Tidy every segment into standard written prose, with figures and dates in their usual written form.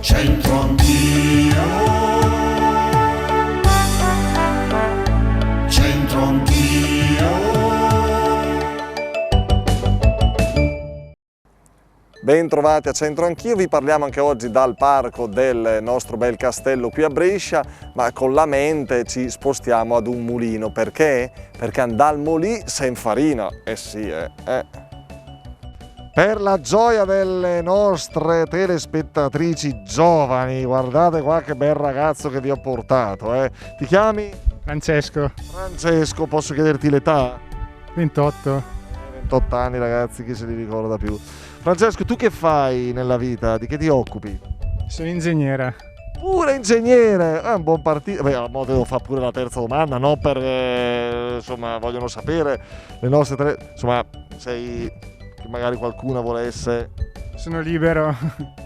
C'entro anch'io, c'entro anch'io. Ben trovati a Centro Anch'io, vi parliamo anche oggi dal parco del nostro bel castello qui a Brescia, ma con la mente ci spostiamo ad un mulino. Perché? Perché andal molì se infarina, sì. Per la gioia delle nostre telespettatrici giovani, guardate qua che bel ragazzo che vi ho portato. Ti chiami? Francesco, Francesco, posso chiederti l'età? 28. 28 anni ragazzi, chi se li ricorda più? Francesco, tu che fai nella vita? Di che ti occupi? Sono ingegnere. Pure ingegnere, è un buon partito. Beh, a mo devo fare pure la terza domanda, no? Per insomma, vogliono sapere le nostre insomma, sei che magari qualcuno volesse. Sono libero.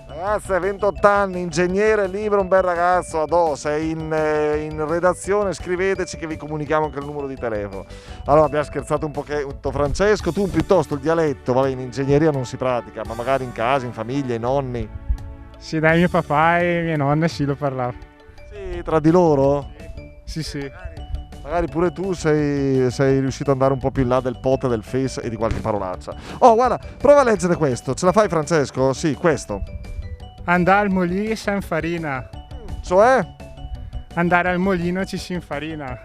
Ragazzi, 28 anni, ingegnere, libero, un bel ragazzo, sei in redazione, scriveteci che vi comunichiamo anche il numero di telefono. Allora, abbiamo scherzato un pochetto, Francesco, tu piuttosto il dialetto, vabbè, in ingegneria non si pratica, ma magari in casa, in famiglia, i nonni. Sì, dai, mio papà e mia nonna sì lo parlavo. Sì, tra di loro? Sì, sì. Magari pure tu sei riuscito ad andare un po' più in là del pot, del face e di qualche parolaccia. Oh, guarda, prova a leggere questo, ce la fai Francesco? Sì, questo. Andare al molino si infarina. Cioè? Andare al molino ci si infarina.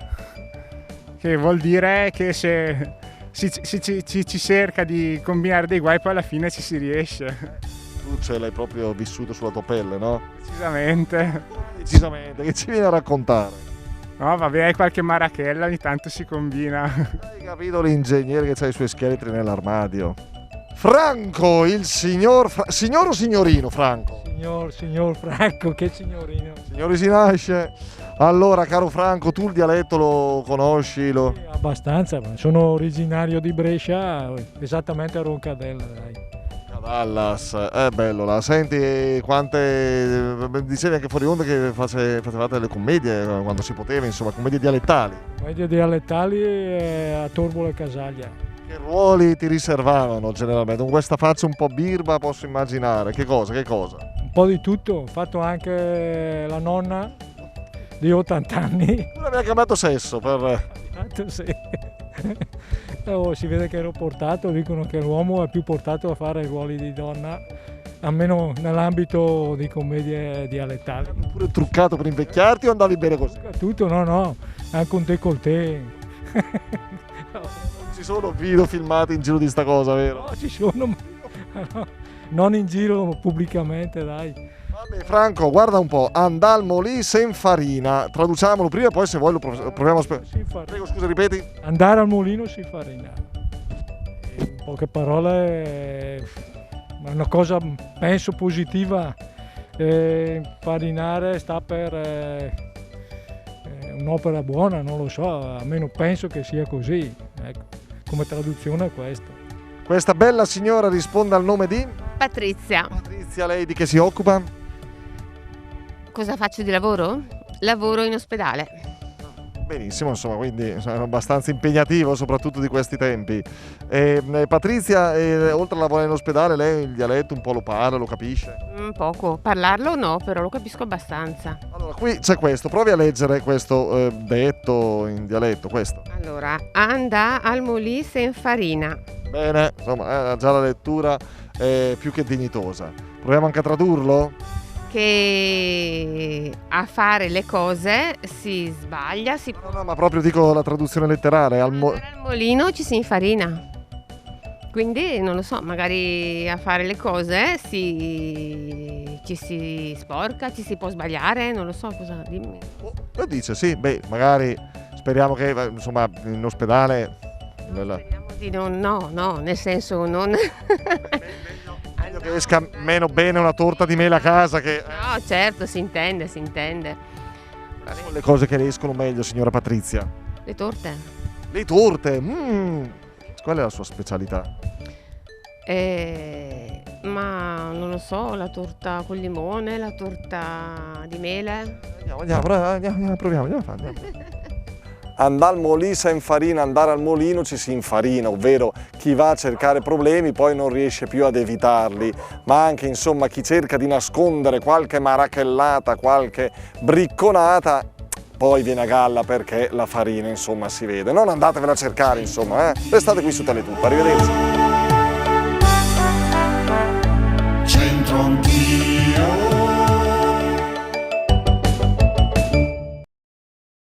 Che vuol dire che se ci cerca di combinare dei guai poi alla fine ci si riesce. Tu ce l'hai proprio vissuto sulla tua pelle, no? Decisamente. Decisamente, che ci viene a raccontare? No, vabbè, hai qualche marachella, ogni tanto si combina. Hai capito l'ingegnere che ha i suoi scheletri nell'armadio? Franco, il signor o signorino Franco? Signor Franco, che signorino. Signori si nasce. Allora, caro Franco, tu il dialetto lo conosci? Sì, abbastanza, ma sono originario di Brescia, esattamente a Roncadella, dai. Dallas, è bello là. Senti, quante dicevi anche fuori onda che facevate le commedie quando si poteva, insomma, commedie dialettali. Media dialettali a Torbola e Casaglia. Che ruoli ti riservavano generalmente? Con questa faccia un po' birba posso immaginare. Che cosa? Un po' di tutto, ho fatto anche la nonna di 80 anni. Non abbiamo cambiato sesso per... Tanto sì. Oh, si vede che ero portato, dicono che l'uomo è più portato a fare ruoli di donna, almeno nell'ambito di commedie dialettali. Pure truccato per invecchiarti o andavi bene così? Tutto, no, anche un décolleté. Non ci sono video filmati in giro di sta cosa, vero? No, ci sono, ma no, non in giro pubblicamente, dai. Vabbè, Franco, guarda un po', andal molì se infarina. Traduciamolo prima e poi se vuoi lo proviamo a spiegare. Prego, scusa, ripeti. Andare al mulino si farina. In poche parole, è una cosa penso positiva. Farinare sta per un'opera buona, non lo so, almeno penso che sia così. Ecco, come traduzione è questa. Questa bella signora risponde al nome di? Patrizia. Patrizia, lei di che si occupa? Cosa faccio di lavoro? Lavoro in ospedale. Benissimo, insomma, quindi è abbastanza impegnativo, soprattutto di questi tempi. Patrizia, oltre a lavorare in ospedale, lei il dialetto un po' lo parla, lo capisce? Poco. Parlarlo no, però lo capisco abbastanza. Allora, qui c'è questo, provi a leggere questo detto in dialetto, questo. Allora, anda al molì se infarina. Bene, insomma, già la lettura è più che dignitosa. Proviamo anche a tradurlo? Che a fare le cose si sbaglia, No, ma proprio dico la traduzione letterale. al molino ci si infarina. Quindi non lo so, magari a fare le cose ci si sporca, ci si può sbagliare, non lo so cosa dimmi. Lo dice, sì, beh, magari speriamo che insomma in ospedale. Speriamo di no, nel senso non. Meglio che esca meno bene una torta di mele a casa che. No, certo, si intende. Sono le cose che le escono meglio, signora Patrizia. Le torte? Le torte! Qual è la sua specialità? Ma non lo so, la torta con limone, la torta di mele. Andiamo, proviamo a fare. andare al molì se infarina, andare al molino ci si infarina, ovvero chi va a cercare problemi poi non riesce più ad evitarli, ma anche insomma chi cerca di nascondere qualche marachellata, qualche bricconata, poi viene a galla perché la farina insomma si vede. Non andatevela a cercare insomma, restate qui su Teletuppa, arrivederci.